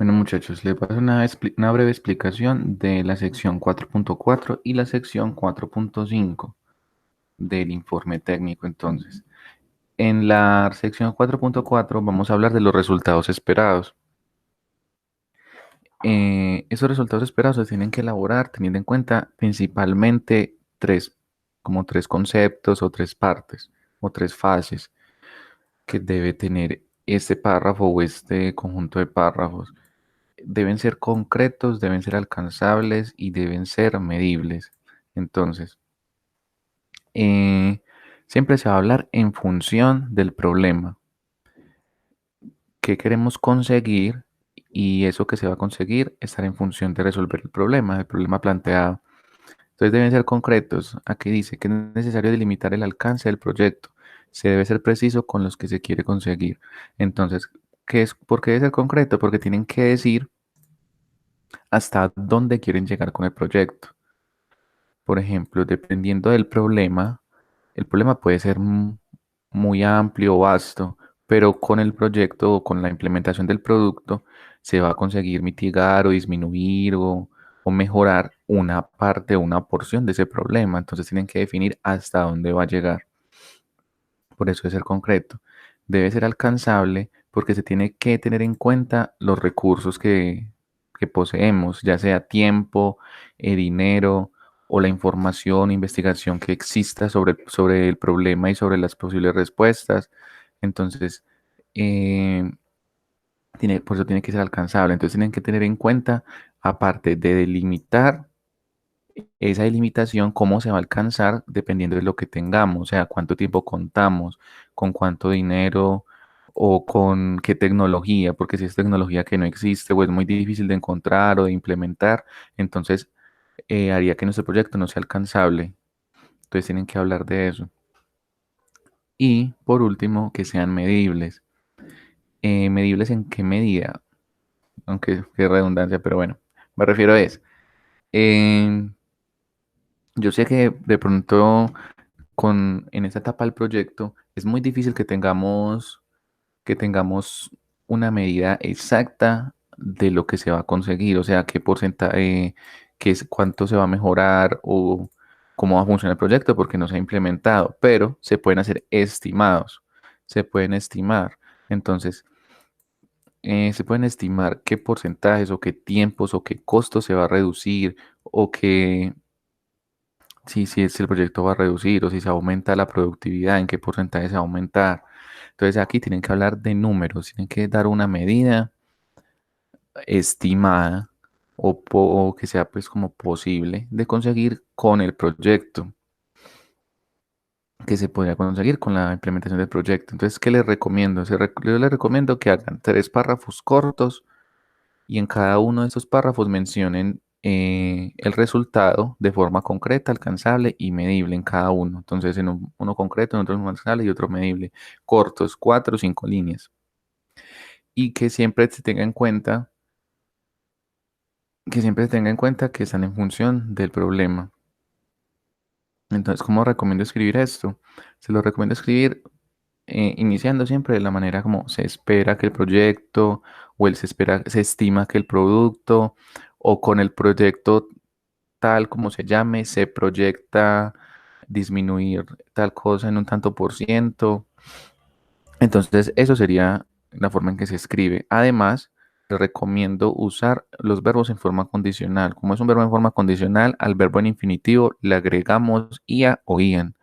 Bueno, muchachos, les paso una breve explicación de la sección 4.4 y la sección 4.5 del informe técnico. Entonces, en la sección 4.4 vamos a hablar de los resultados esperados. Esos resultados esperados se tienen que elaborar teniendo en cuenta principalmente como tres conceptos o tres partes o tres fases que debe tener este párrafo o este conjunto de párrafos. Deben ser concretos, deben ser alcanzables y deben ser medibles. Entonces, eh, siempre se va a hablar en función del problema. ¿Qué queremos conseguir? Y eso que se va a conseguir estará en función de resolver el problema planteado. Entonces deben ser concretos. Aquí dice que es necesario delimitar el alcance del proyecto. Se debe ser preciso con los que se quiere conseguir. Entonces, ¿por qué debe ser concreto? Porque tienen que decir hasta dónde quieren llegar con el proyecto. Por ejemplo, dependiendo del problema, el problema puede ser muy amplio o vasto, pero con el proyecto o con la implementación del producto se va a conseguir mitigar o disminuir o mejorar una parte o una porción de ese problema. Entonces tienen que definir hasta dónde va a llegar. Por eso debe ser concreto. Debe ser alcanzable porque se tiene que tener en cuenta los recursos que poseemos, ya sea tiempo, dinero o la información, investigación que exista sobre el problema y sobre las posibles respuestas. Entonces, eh, por eso tiene que ser alcanzable. Entonces, tienen que tener en cuenta, aparte de delimitar esa delimitación, cómo se va a alcanzar dependiendo de lo que tengamos, o sea, cuánto tiempo contamos, con cuánto dinero o con qué tecnología, porque si es tecnología que no existe o es muy difícil de encontrar o de implementar, entonces haría que nuestro proyecto no sea alcanzable. Entonces tienen que hablar de eso. Y por último, que sean medibles. ¿Medibles en qué medida? Aunque qué redundancia, pero bueno, me refiero a eso. Yo sé que de pronto en esta etapa del proyecto es muy difícil que tengamos una medida exacta de lo que se va a conseguir, o sea, qué porcentaje, cuánto se va a mejorar o cómo va a funcionar el proyecto porque no se ha implementado, pero se pueden hacer estimados, se pueden estimar. Entonces, se pueden estimar qué porcentajes o qué tiempos o qué costos se va a reducir o qué si el proyecto va a reducir o si se aumenta la productividad, en qué porcentaje se va a aumentar. Entonces aquí tienen que hablar de números, tienen que dar una medida estimada o que sea pues como posible de conseguir con el proyecto, que se podría conseguir con la implementación del proyecto. Entonces, ¿qué les recomiendo? Yo les recomiendo que hagan tres párrafos cortos y en cada uno de esos párrafos mencionen el resultado de forma concreta, alcanzable y medible en cada uno. Entonces, uno concreto, en otro alcanzable y otro medible. Cortos, 4 o 5 líneas. Y que siempre se tenga en cuenta que están en función del problema. Entonces, ¿cómo recomiendo escribir esto? Se lo recomiendo escribir iniciando siempre de la manera como se espera que el proyecto se estima que el producto o con el proyecto tal como se llame, se proyecta disminuir tal cosa en un tanto por ciento. Entonces, eso sería la forma en que se escribe. Además, te recomiendo usar los verbos en forma condicional. Como es un verbo en forma condicional, al verbo en infinitivo le agregamos ia o ian.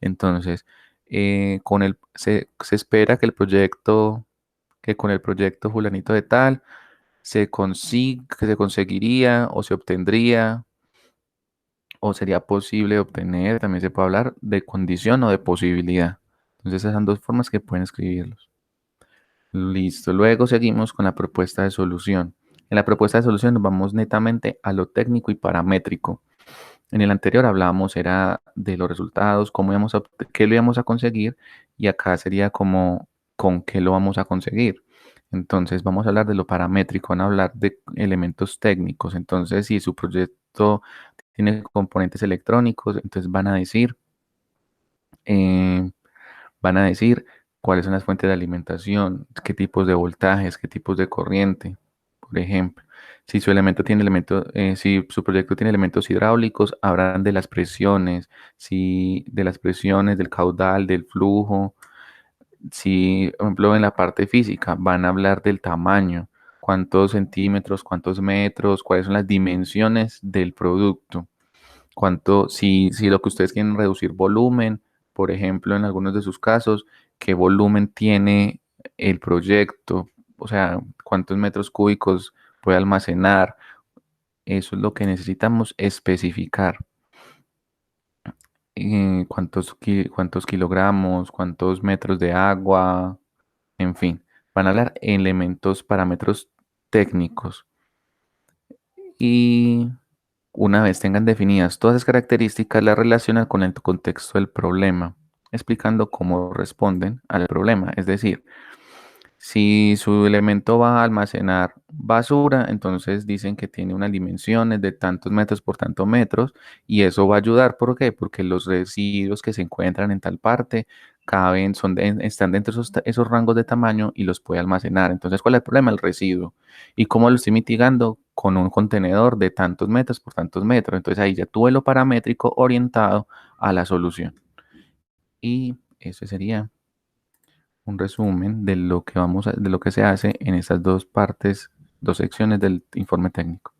Entonces, se espera que con el proyecto fulanito de tal, que se conseguiría o se obtendría o sería posible obtener, también se puede hablar de condición o de posibilidad. Entonces esas son dos formas que pueden escribirlos. Listo, luego seguimos con la propuesta de solución. En la propuesta de solución nos vamos netamente a lo técnico y paramétrico. En el anterior hablábamos era de los resultados, qué lo íbamos a conseguir y acá sería como con qué lo vamos a conseguir. Entonces vamos a hablar de lo paramétrico, van a hablar de elementos técnicos. Entonces si su proyecto tiene componentes electrónicos, entonces eh, van a decir cuáles son las fuentes de alimentación, qué tipos de voltajes, qué tipos de corriente. por ejemplo. Si su proyecto tiene elementos hidráulicos, hablan de las presiones, si de las presiones, del caudal, del flujo. Si, por ejemplo, en la parte física van a hablar del tamaño, cuántos centímetros, cuántos metros, cuáles son las dimensiones del producto. Si lo que ustedes quieren reducir volumen, por ejemplo, en algunos de sus casos, qué volumen tiene el proyecto, o sea, cuántos metros cúbicos puede almacenar. Eso es lo que necesitamos especificar. Cuántos kilogramos, cuántos metros de agua, en fin, van a hablar elementos, parámetros técnicos. Y una vez tengan definidas todas esas características, las relacionan con el contexto del problema, explicando cómo responden al problema. Es decir, si su elemento va a almacenar basura, entonces dicen que tiene unas dimensiones de tantos metros por tantos metros y eso va a ayudar. ¿Por qué? Porque los residuos que se encuentran en tal parte están dentro de esos rangos de tamaño y los puede almacenar. Entonces, ¿cuál es el problema? El residuo. ¿Y cómo lo estoy mitigando? Con un contenedor de tantos metros por tantos metros. Entonces ahí ya tuve lo paramétrico orientado a la solución. Y ese sería un resumen de lo que de lo que se hace en estas dos partes, dos secciones del informe técnico.